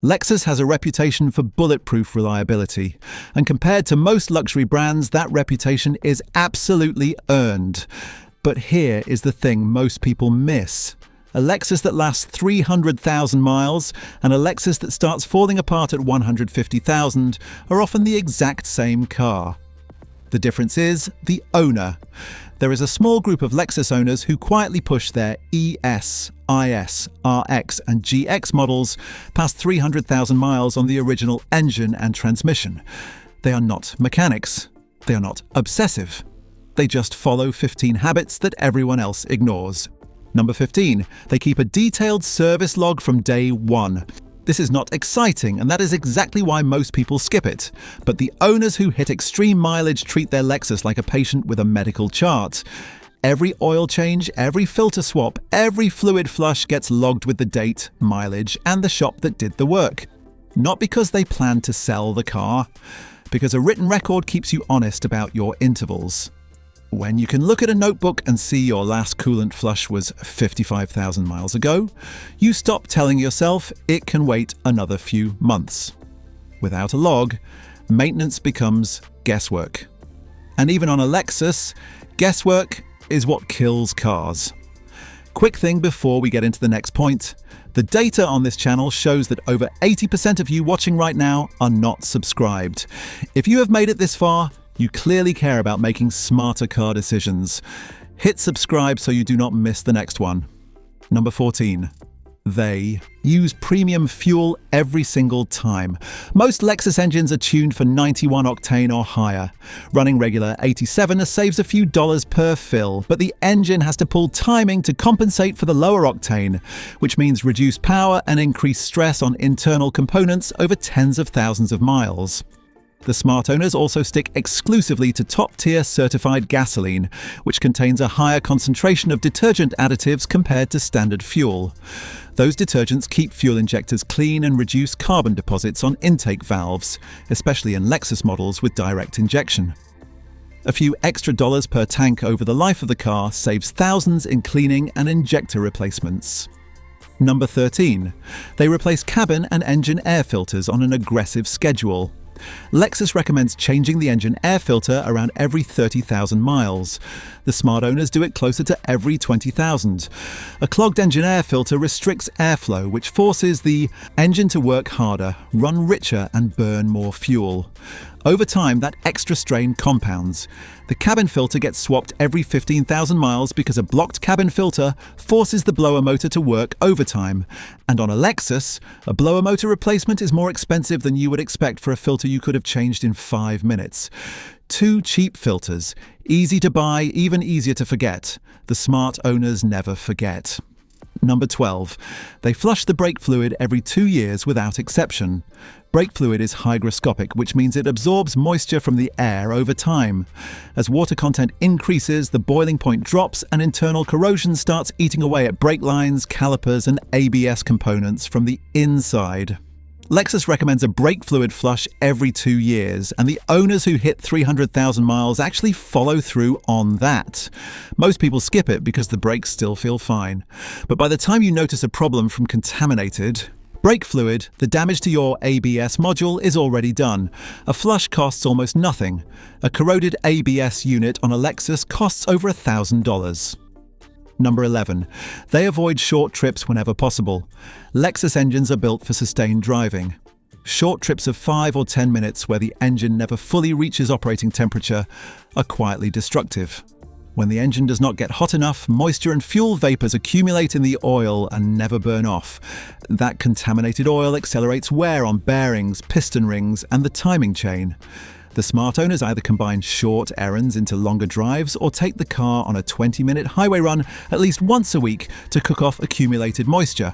Lexus has a reputation for bulletproof reliability, and compared to most luxury brands, that reputation is absolutely earned. But here is the thing most people miss. A Lexus that lasts 300,000 miles and a Lexus that starts falling apart at 150,000 are often the exact same car. The difference is the owner. There is a small group of Lexus owners who quietly push their ES, IS, RX and GX models past 300,000 miles on the original engine and transmission. They are not mechanics. They are not obsessive. They just follow 15 habits that everyone else ignores. Number 15. They keep a detailed service log from day one. This is not exciting, and that is exactly why most people skip it. But the owners who hit extreme mileage treat their Lexus like a patient with a medical chart. Every oil change, every filter swap, every fluid flush gets logged with the date, mileage, and the shop that did the work. Not because they plan to sell the car, because a written record keeps you honest about your intervals. When you can look at a notebook and see your last coolant flush was 55,000 miles ago, you stop telling yourself it can wait another few months. Without a log, maintenance becomes guesswork. And even on a Lexus, guesswork is what kills cars. Quick thing before we get into the next point. The data on this channel shows that over 80% of you watching right now are not subscribed. If you have made it this far, you clearly care about making smarter car decisions. Hit subscribe so you do not miss the next one. Number 14. They use premium fuel every single time. Most Lexus engines are tuned for 91 octane or higher. Running regular 87 saves a few dollars per fill, but the engine has to pull timing to compensate for the lower octane, which means reduced power and increased stress on internal components over tens of thousands of miles. The smart owners also stick exclusively to top-tier certified gasoline, which contains a higher concentration of detergent additives compared to standard fuel. Those detergents keep fuel injectors clean and reduce carbon deposits on intake valves, especially in Lexus models with direct injection. A few extra dollars per tank over the life of the car saves thousands in cleaning and injector replacements. Number 13. They replace cabin and engine air filters on an aggressive schedule. Lexus recommends changing the engine air filter around every 30,000 miles. The smart owners do it closer to every 20,000. A clogged engine air filter restricts airflow, which forces the engine to work harder, run richer, and burn more fuel. Over time, that extra strain compounds. The cabin filter gets swapped every 15,000 miles because a blocked cabin filter forces the blower motor to work overtime. And on a Lexus, a blower motor replacement is more expensive than you would expect for a filter you could have changed in 5 minutes. 2 cheap filters, easy to buy, even easier to forget. The smart owners never forget. Number 12. They flush the brake fluid every 2 years without exception. Brake fluid is hygroscopic, which means it absorbs moisture from the air over time. As water content increases, the boiling point drops and internal corrosion starts eating away at brake lines, calipers, and ABS components from the inside. Lexus recommends a brake fluid flush every 2 years, and the owners who hit 300,000 miles actually follow through on that. Most people skip it because the brakes still feel fine. But by the time you notice a problem from contaminated brake fluid, the damage to your ABS module is already done. A flush costs almost nothing. A corroded ABS unit on a Lexus costs over $1,000. Number 11. They avoid short trips whenever possible. Lexus engines are built for sustained driving. Short trips of 5 or 10 minutes where the engine never fully reaches operating temperature are quietly destructive. When the engine does not get hot enough, moisture and fuel vapors accumulate in the oil and never burn off. That contaminated oil accelerates wear on bearings, piston rings, and the timing chain. The smart owners either combine short errands into longer drives or take the car on a 20-minute highway run at least once a week to cook off accumulated moisture.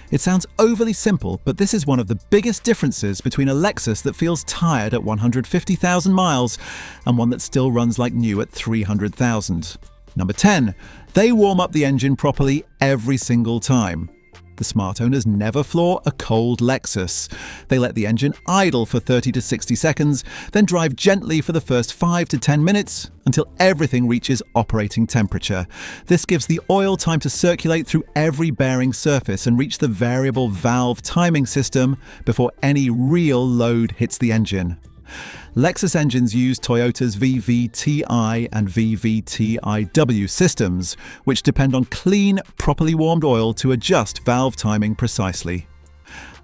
It sounds overly simple, but this is one of the biggest differences between a Lexus that feels tired at 150,000 miles and one that still runs like new at 300,000. Number 10. They warm up the engine properly every single time. The smart owners never floor a cold Lexus. They let the engine idle for 30 to 60 seconds, then drive gently for the first 5 to 10 minutes until everything reaches operating temperature. This gives the oil time to circulate through every bearing surface and reach the variable valve timing system before any real load hits the engine. Lexus engines use Toyota's VVTi and VVTiW systems, which depend on clean, properly warmed oil to adjust valve timing precisely.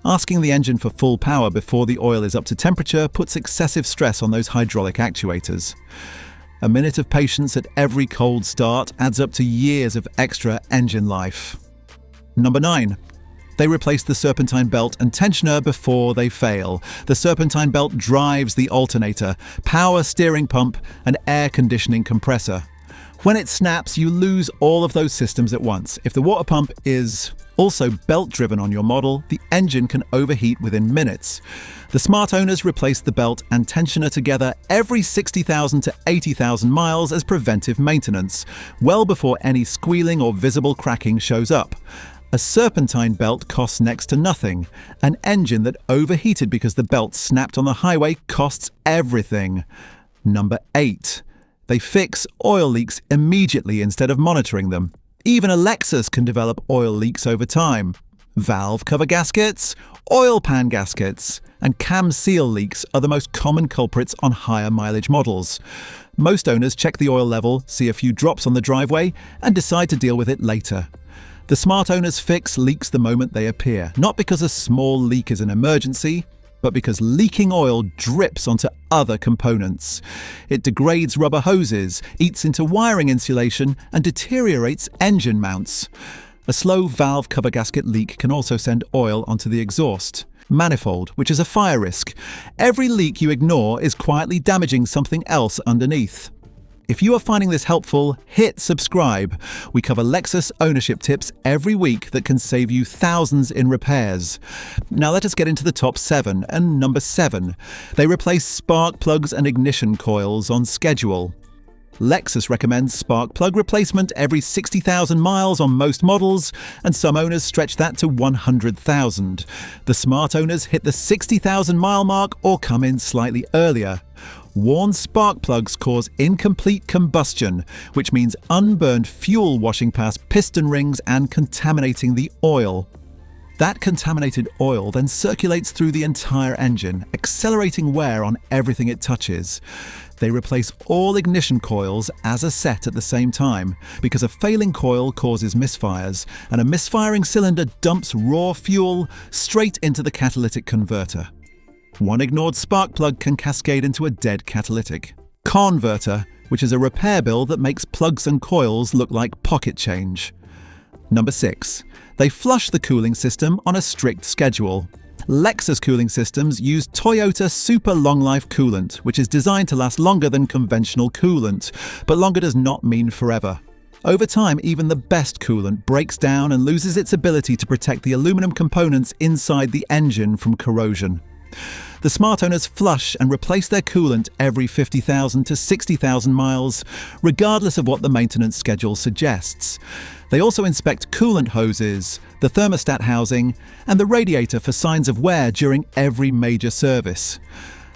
Asking the engine for full power before the oil is up to temperature puts excessive stress on those hydraulic actuators. A minute of patience at every cold start adds up to years of extra engine life. Number 9. They replace the Serpentine belt and tensioner before they fail. The Serpentine belt drives the alternator, power steering pump, and air conditioning compressor. When it snaps, you lose all of those systems at once. If the water pump is also belt-driven on your model, the engine can overheat within minutes. The smart owners replace the belt and tensioner together every 60,000 to 80,000 miles as preventive maintenance, well before any squealing or visible cracking shows up. A Serpentine belt costs next to nothing. An engine that overheated because the belt snapped on the highway costs everything. Number 8. They fix oil leaks immediately instead of monitoring them. Even a Lexus can develop oil leaks over time. Valve cover gaskets, oil pan gaskets, and cam seal leaks are the most common culprits on higher mileage models. Most owners check the oil level, see a few drops on the driveway, and decide to deal with it later. The smart owners fix leaks the moment they appear, not because a small leak is an emergency, but because leaking oil drips onto other components. It degrades rubber hoses, eats into wiring insulation, and deteriorates engine mounts. A slow valve cover gasket leak can also send oil onto the exhaust manifold, which is a fire risk. Every leak you ignore is quietly damaging something else underneath. If you are finding this helpful, hit subscribe. We cover Lexus ownership tips every week that can save you thousands in repairs. Now let us get into the top 7. And number 7, they replace spark plugs and ignition coils on schedule. Lexus recommends spark plug replacement every 60,000 miles on most models, and some owners stretch that to 100,000. The smart owners hit the 60,000 mile mark or come in slightly earlier. Worn spark plugs cause incomplete combustion, which means unburned fuel washing past piston rings and contaminating the oil. That contaminated oil then circulates through the entire engine, accelerating wear on everything it touches. They replace all ignition coils as a set at the same time because a failing coil causes misfires, and a misfiring cylinder dumps raw fuel straight into the catalytic converter. One ignored spark plug can cascade into a dead catalytic converter, which is a repair bill that makes plugs and coils look like pocket change. Number 6. They flush the cooling system on a strict schedule. Lexus cooling systems use Toyota Super Long Life coolant, which is designed to last longer than conventional coolant, but longer does not mean forever. Over time, even the best coolant breaks down and loses its ability to protect the aluminum components inside the engine from corrosion. The smart owners flush and replace their coolant every 50,000 to 60,000 miles, regardless of what the maintenance schedule suggests. They also inspect coolant hoses, the thermostat housing, and the radiator for signs of wear during every major service.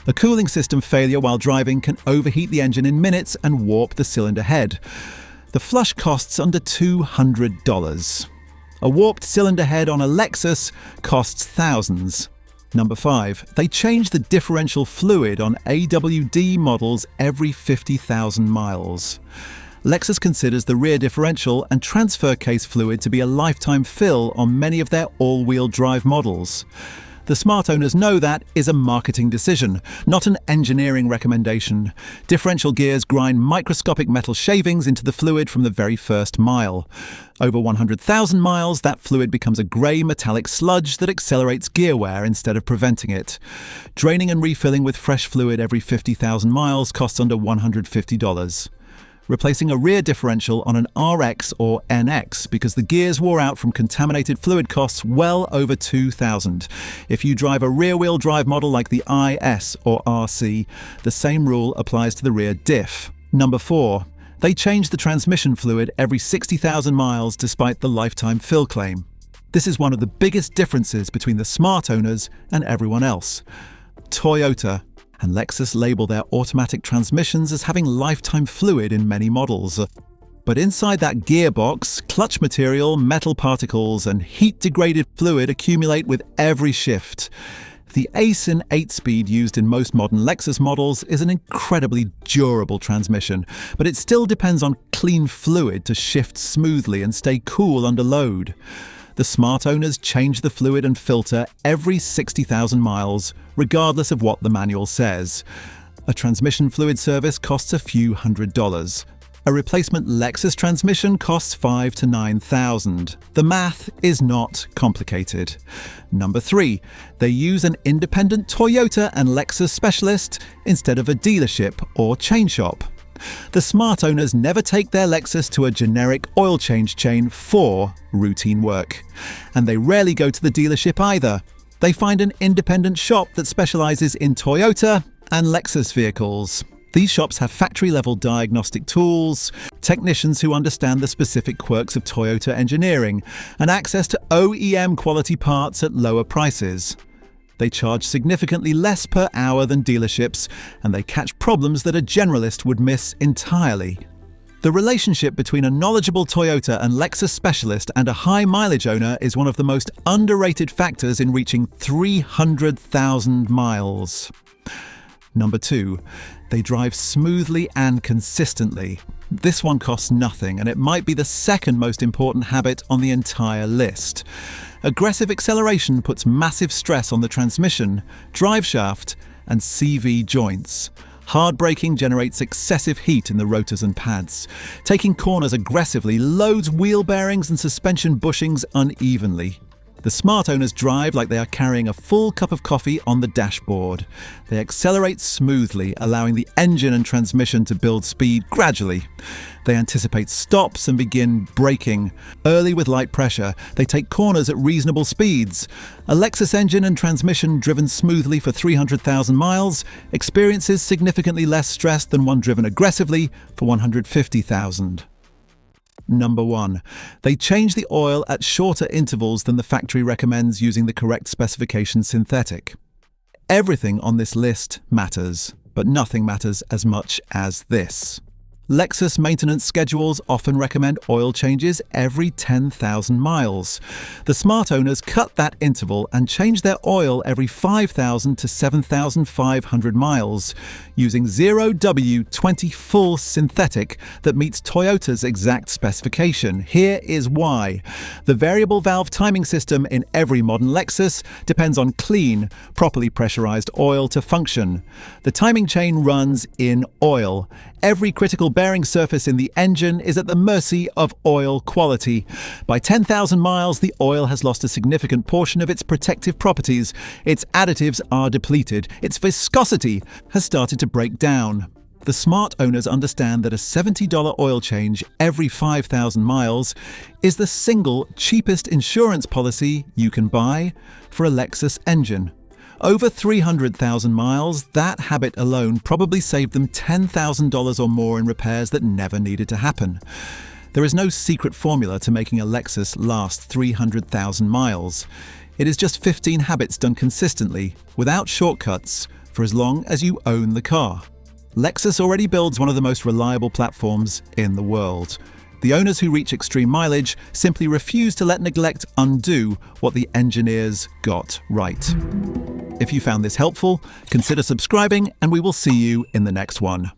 A cooling system failure while driving can overheat the engine in minutes and warp the cylinder head. The flush costs under $200. A warped cylinder head on a Lexus costs thousands. Number 5. They change the differential fluid on AWD models every 50,000 miles. Lexus considers the rear differential and transfer case fluid to be a lifetime fill on many of their all-wheel drive models. The smart owners know that is a marketing decision, not an engineering recommendation. Differential gears grind microscopic metal shavings into the fluid from the very first mile. Over 100,000 miles, that fluid becomes a grey metallic sludge that accelerates gear wear instead of preventing it. Draining and refilling with fresh fluid every 50,000 miles costs under $150. Replacing a rear differential on an RX or NX because the gears wore out from contaminated fluid costs well over $2,000. If you drive a rear-wheel drive model like the IS or RC, the same rule applies to the rear diff. Number 4. They change the transmission fluid every 60,000 miles despite the lifetime fill claim. This is one of the biggest differences between the smart owners and everyone else. Toyota and Lexus label their automatic transmissions as having lifetime fluid in many models. But inside that gearbox, clutch material, metal particles, and heat-degraded fluid accumulate with every shift. The Aisin 8-speed used in most modern Lexus models is an incredibly durable transmission, but it still depends on clean fluid to shift smoothly and stay cool under load. The smart owners change the fluid and filter every 60,000 miles, regardless of what the manual says. A transmission fluid service costs a few $100s. A replacement Lexus transmission costs $5,000 to $9,000. The math is not complicated. Number 3, they use an independent Toyota and Lexus specialist instead of a dealership or chain shop. The smart owners never take their Lexus to a generic oil change chain for routine work. And they rarely go to the dealership either. They find an independent shop that specializes in Toyota and Lexus vehicles. These shops have factory-level diagnostic tools, technicians who understand the specific quirks of Toyota engineering, and access to OEM-quality parts at lower prices. They charge significantly less per hour than dealerships, and they catch problems that a generalist would miss entirely. The relationship between a knowledgeable Toyota and Lexus specialist and a high-mileage owner is one of the most underrated factors in reaching 300,000 miles. Number 2, they drive smoothly and consistently. This one costs nothing, and it might be the second most important habit on the entire list. Aggressive acceleration puts massive stress on the transmission, drive shaft, and CV joints. Hard braking generates excessive heat in the rotors and pads. Taking corners aggressively loads wheel bearings and suspension bushings unevenly. The smart owners drive like they are carrying a full cup of coffee on the dashboard. They accelerate smoothly, allowing the engine and transmission to build speed gradually. They anticipate stops and begin braking. Early with light pressure, they take corners at reasonable speeds. A Lexus engine and transmission driven smoothly for 300,000 miles experiences significantly less stress than one driven aggressively for 150,000. Number 1, they change the oil at shorter intervals than the factory recommends using the correct specification synthetic. Everything on this list matters, but nothing matters as much as this. Lexus maintenance schedules often recommend oil changes every 10,000 miles. The smart owners cut that interval and change their oil every 5,000 to 7,500 miles, using 0W20 full synthetic that meets Toyota's exact specification. Here is why. The variable valve timing system in every modern Lexus depends on clean, properly pressurized oil to function. The timing chain runs in oil. Every critical bearing surface in the engine is at the mercy of oil quality. By 10,000 miles, the oil has lost a significant portion of its protective properties. Its additives are depleted. Its viscosity has started to break down. The smart owners understand that a $70 oil change every 5,000 miles is the single cheapest insurance policy you can buy for a Lexus engine. Over 300,000 miles, that habit alone probably saved them $10,000 or more in repairs that never needed to happen. There is no secret formula to making a Lexus last 300,000 miles. It is just 15 habits done consistently, without shortcuts, for as long as you own the car. Lexus already builds one of the most reliable platforms in the world. The owners who reach extreme mileage simply refuse to let neglect undo what the engineers got right. If you found this helpful, consider subscribing, and we will see you in the next one.